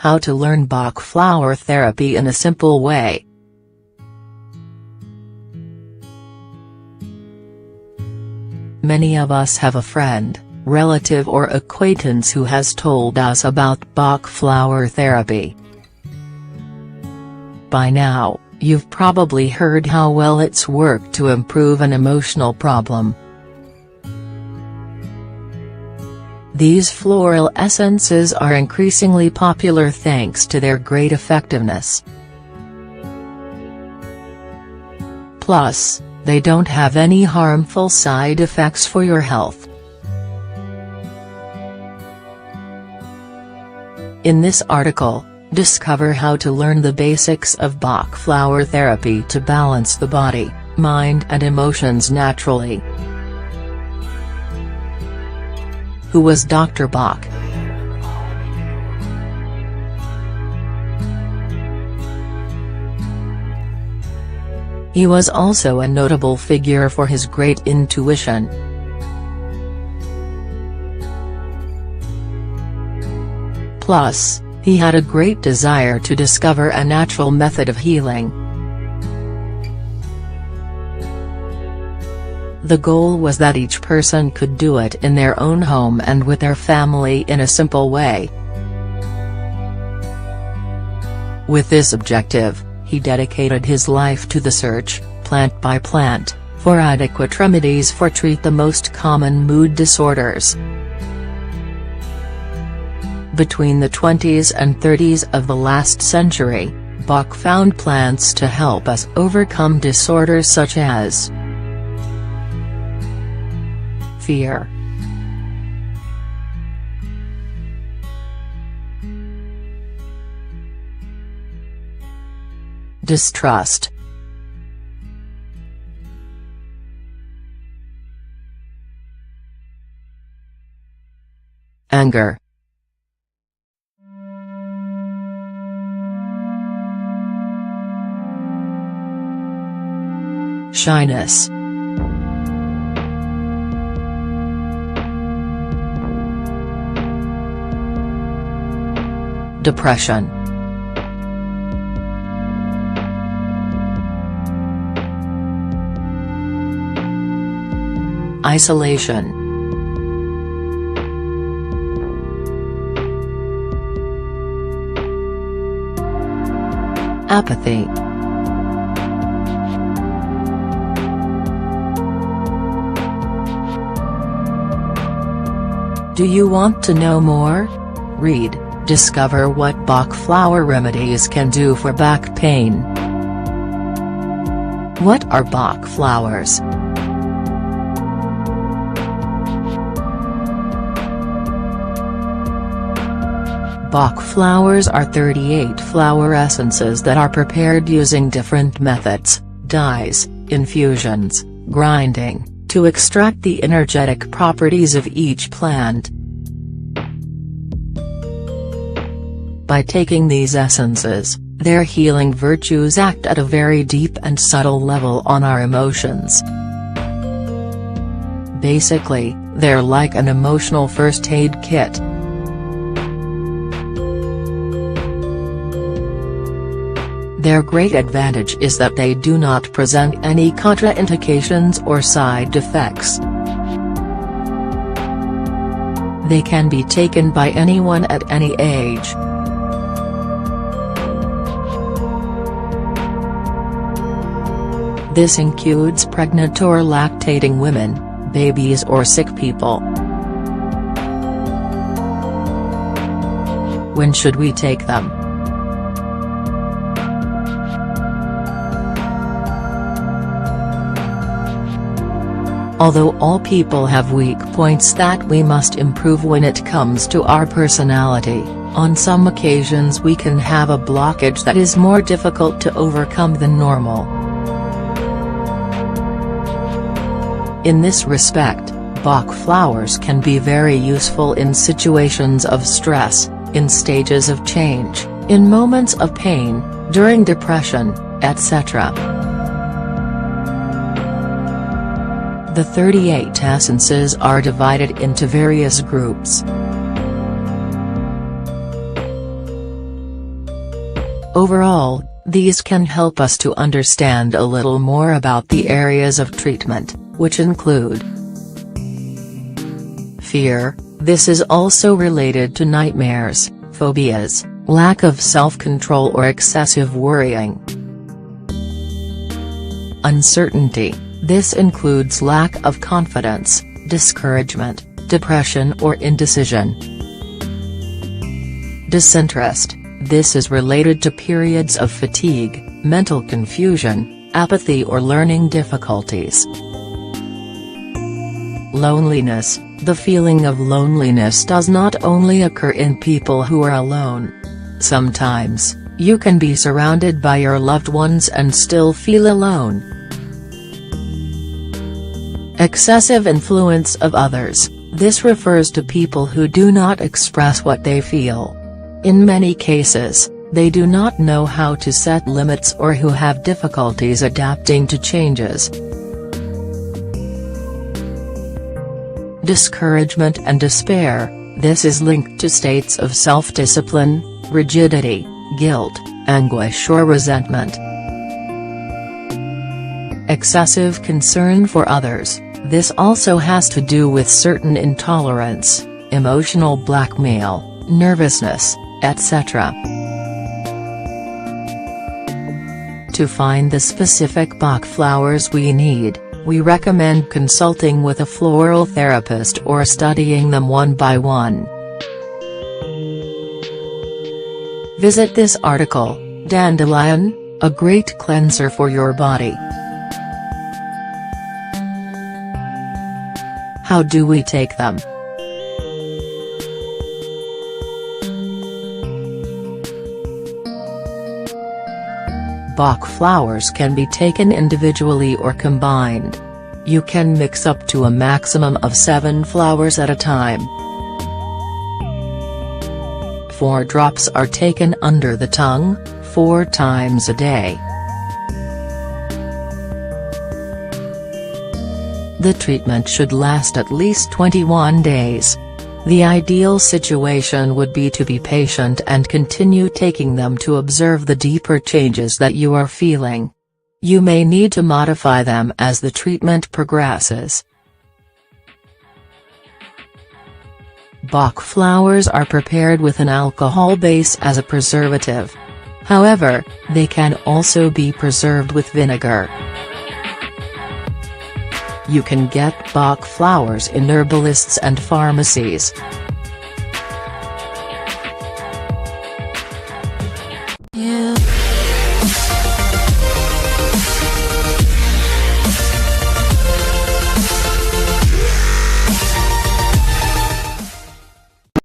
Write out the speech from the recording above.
How to learn Bach flower therapy in a simple way. Many of us have a friend, relative or acquaintance who has told us about Bach flower therapy. By now, you've probably heard how well it's worked to improve an emotional problem. These floral essences are increasingly popular thanks to their great effectiveness. Plus, they don't have any harmful side effects for your health. In this article, discover how to learn the basics of Bach flower therapy to balance the body, mind and emotions naturally. Who was Dr. Bach? He was also a notable figure for his great intuition. Plus, he had a great desire to discover a natural method of healing. The goal was that each person could do it in their own home and with their family in a simple way. With this objective, he dedicated his life to the search, plant by plant, for adequate remedies for treat the most common mood disorders. Between the 20s and 30s of the last century, Bach found plants to help us overcome disorders such as fear, distrust, anger, shyness, depression, isolation, apathy, Do you want to know more? Read, discover what Bach flower remedies can do for back pain. What are Bach flowers? Bach flowers are 38 flower essences that are prepared using different methods, dyes, infusions, grinding, to extract the energetic properties of each plant. By taking these essences, their healing virtues act at a very deep and subtle level on our emotions. Basically, they're like an emotional first aid kit. Their great advantage is that they do not present any contraindications or side effects. They can be taken by anyone at any age. This includes pregnant or lactating women, babies or sick people. When should we take them? Although all people have weak points that we must improve when it comes to our personality, on some occasions we can have a blockage that is more difficult to overcome than normal. In this respect, Bach flowers can be very useful in situations of stress, in stages of change, in moments of pain, during depression, etc. The 38 essences are divided into various groups. Overall, these can help us to understand a little more about the areas of treatment, which include fear. This is also related to nightmares, phobias, lack of self-control or excessive worrying. Uncertainty. This includes lack of confidence, discouragement, depression or indecision. Disinterest. This is related to periods of fatigue, mental confusion, apathy or learning difficulties. Loneliness. The feeling of loneliness does not only occur in people who are alone. Sometimes, you can be surrounded by your loved ones and still feel alone. Excessive influence of others. This refers to people who do not express what they feel. In many cases, they do not know how to set limits or who have difficulties adapting to changes. Discouragement and despair. This is linked to states of self-discipline, rigidity, guilt, anguish or resentment. Excessive concern for others. This also has to do with certain intolerance, emotional blackmail, nervousness, etc. To find the specific Bach flowers we need, we recommend consulting with a floral therapist or studying them one by one. Visit this article, Dandelion, a great cleanser for your body. How do we take them? Bach flowers can be taken individually or combined. You can mix up to a maximum of 7 flowers at a time. 4 drops are taken under the tongue, 4 times a day. The treatment should last at least 21 days. The ideal situation would be to be patient and continue taking them to observe the deeper changes that you are feeling. You may need to modify them as the treatment progresses. Bach flowers are prepared with an alcohol base as a preservative. However, they can also be preserved with vinegar. You can get Bach flowers in herbalists and pharmacies. Yeah.